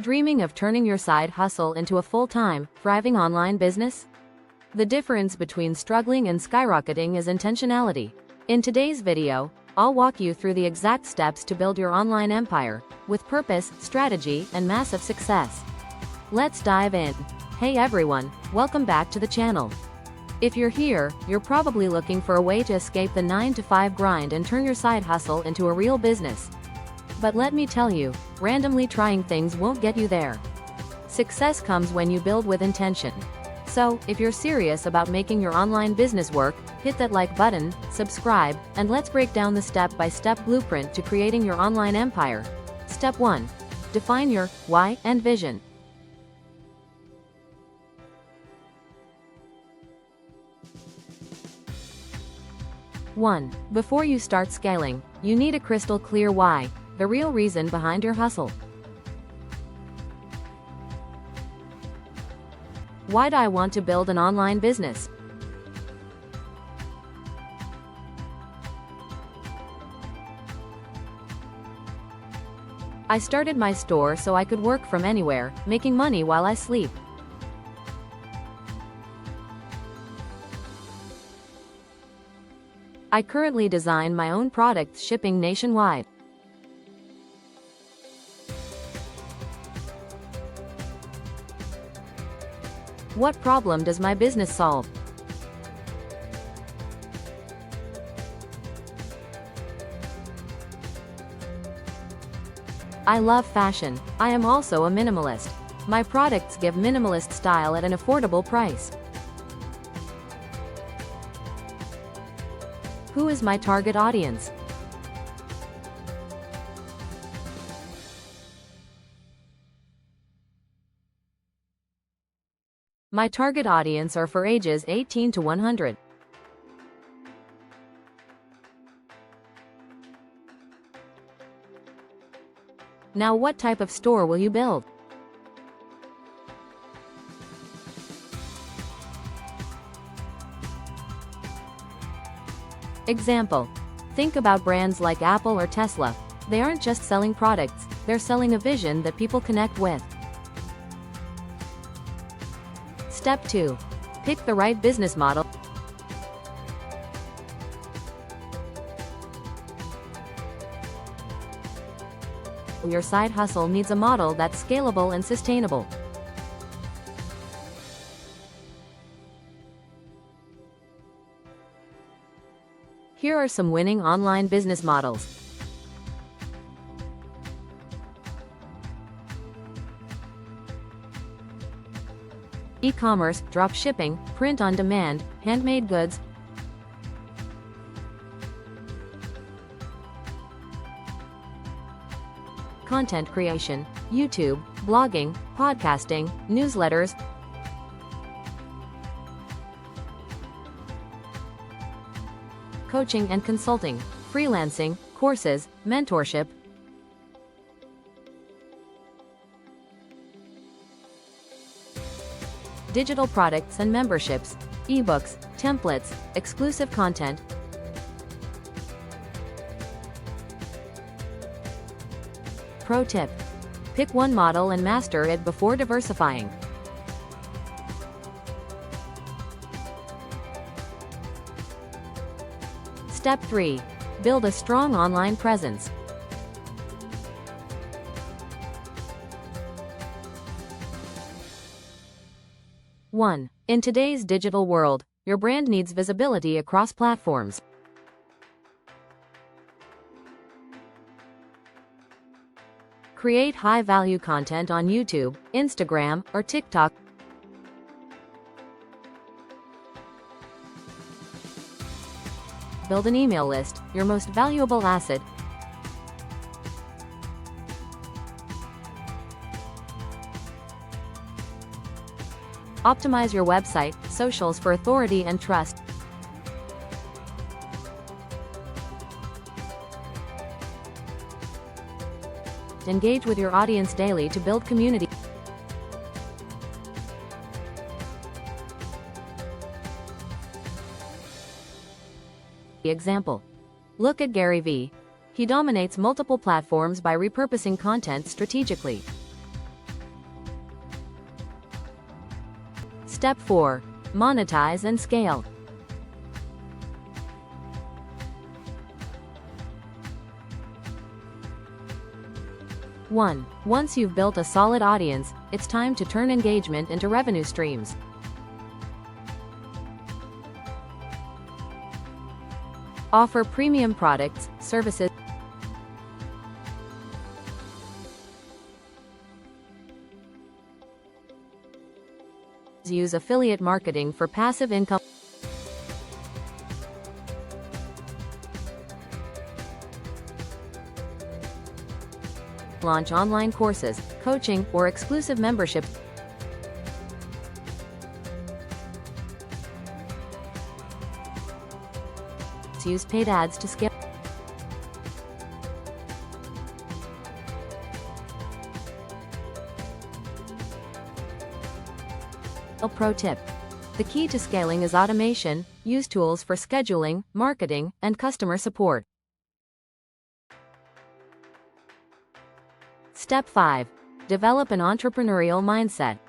Dreaming of turning your side hustle into a full-time, thriving online business? The difference between struggling and skyrocketing is intentionality. In today's video, I'll walk you through the exact steps to build your online empire, with purpose, strategy, and massive success. Let's dive in. Hey everyone, welcome back to the channel. If you're here, you're probably looking for a way to escape the 9-to-5 grind and turn your side hustle into a real business. But let me tell you, randomly trying things won't get you there. Success comes when you build with intention. So, if you're serious about making your online business work, hit that like button, subscribe, and let's break down the step-by-step blueprint to creating your online empire. Step 1. Define your why and vision. Before you start scaling, you need a crystal clear why, the real reason behind your hustle. Why do I want to build an online business? I started my store so I could work from anywhere, making money while I sleep. I currently design my own products shipping nationwide. What problem does my business solve? I love fashion. I am also a minimalist. My products give minimalist style at an affordable price. Who is my target audience? My target audience are for ages 18 to 100. Now, what type of store will you build? Example. Think about brands like Apple or Tesla. They aren't just selling products, they're selling a vision that people connect with. Step 2. Pick the right business model. Your side hustle needs a model that's scalable and sustainable. Here are some winning online business models. E-commerce, drop shipping, print on demand, handmade goods. Content creation, YouTube, blogging, podcasting, newsletters. Coaching and consulting, freelancing, courses, mentorship. Digital products and memberships, ebooks, templates, exclusive content. Pro tip. Pick one model and master it before diversifying. Step 3. Build a strong online presence. In today's digital world, your brand needs visibility across platforms. Create high-value content on YouTube, Instagram, or TikTok. Build an email list, your most valuable asset. Optimize your website, socials for authority and trust. Engage with your audience daily to build community. Example. Look at Gary Vee. He dominates multiple platforms by repurposing content strategically. Step 4. Monetize and scale. 1. Once you've built a solid audience, it's time to turn engagement into revenue streams. Offer premium products, services. Use affiliate marketing for passive income. Launch online courses, coaching, or exclusive memberships. Use paid ads to scale. A pro tip. The key to scaling is automation. Use tools for scheduling, marketing, and customer support. Step 5. Develop an entrepreneurial mindset.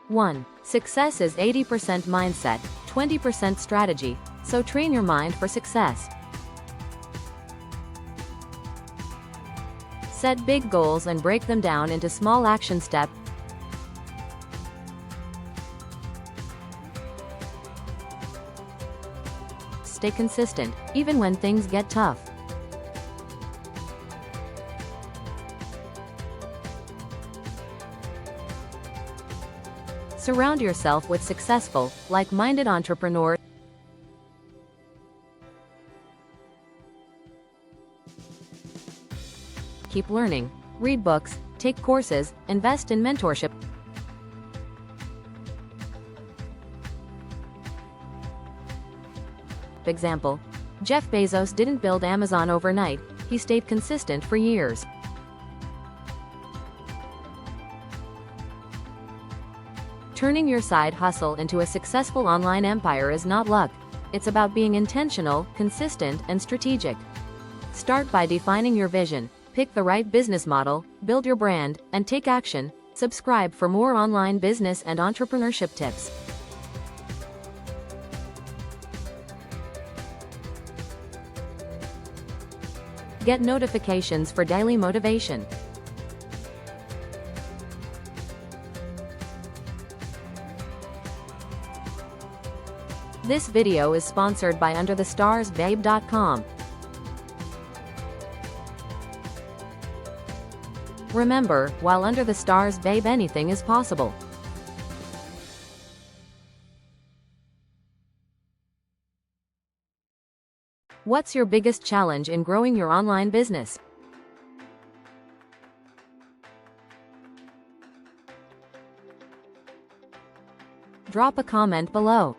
One. Success is 80% mindset, 20% strategy, so train your mind for success. Set big goals and break them down into small action steps. Stay consistent, even when things get tough. Surround yourself with successful, like-minded entrepreneurs. Keep learning. Read books, take courses, invest in mentorship. Example: Jeff Bezos didn't build Amazon overnight, he stayed consistent for years. Turning your side hustle into a successful online empire is not luck. It's about being intentional, consistent, and strategic. Start by defining your vision, pick the right business model, build your brand, and take action. Subscribe for more online business and entrepreneurship tips. Get notifications for daily motivation. This video is sponsored by UnderTheStarsBabe.com. Remember, while under the stars, babe, anything is possible. What's your biggest challenge in growing your online business? Drop a comment below.